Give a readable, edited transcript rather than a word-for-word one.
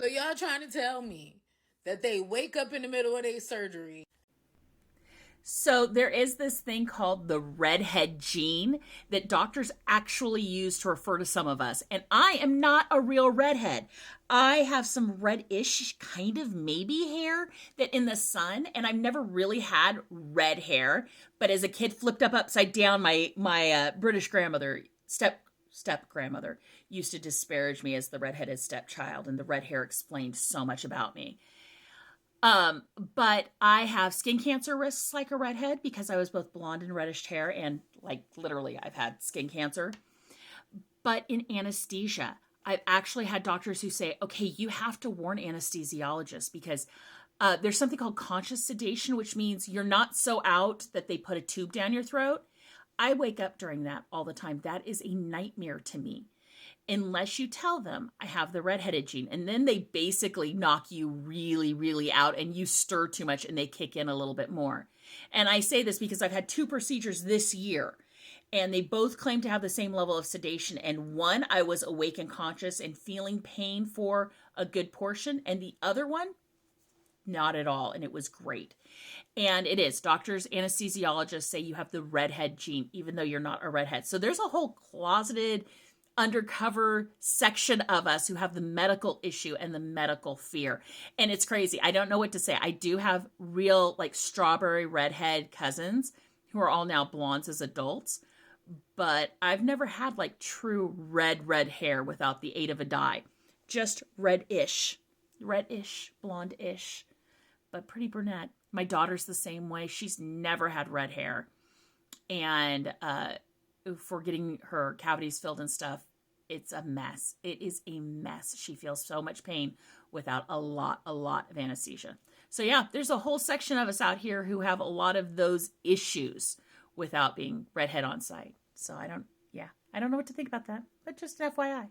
So y'all trying to tell me that they wake up in the middle of their surgery? So there is this thing called the redhead gene that doctors actually use to refer to some of us. And I am not a real redhead. I have some reddish kind of maybe hair that in the sun, and I've never really had red hair. But as a kid, flipped up upside down, my British grandmother, step grandmother, used to disparage me as the redheaded stepchild, and the red hair explained so much about me. But I have skin cancer risks like a redhead because I was both blonde and reddish hair, and like literally, I've had skin cancer. But in anesthesia, I've actually had doctors who say, okay, you have to warn anesthesiologists because there's something called conscious sedation, which means you're not so out that they put a tube down your throat. I wake up during that all the time. That is a nightmare to me unless you tell them I have the redheaded gene. And then they basically knock you really, really out and you stir too much and they kick in a little bit more. And I say this because I've had two procedures this year and they both claim to have the same level of sedation. And one, I was awake and conscious and feeling pain for a good portion. And the other one, not at all. And it was great. And it is. Doctors, anesthesiologists say you have the redhead gene, even though you're not a redhead. So there's a whole closeted undercover section of us who have the medical issue and the medical fear. And it's crazy. I don't know what to say. I do have real like strawberry redhead cousins who are all now blondes as adults, but I've never had like true red hair without the aid of a dye. Just reddish, blonde-ish, but pretty brunette. My daughter's the same way. She's never had red hair. And for getting her cavities filled and stuff, it's a mess. It is a mess. She feels so much pain without a lot of anesthesia. So yeah, there's a whole section of us out here who have a lot of those issues without being redhead on site. So I don't know what to think about that, but just FYI.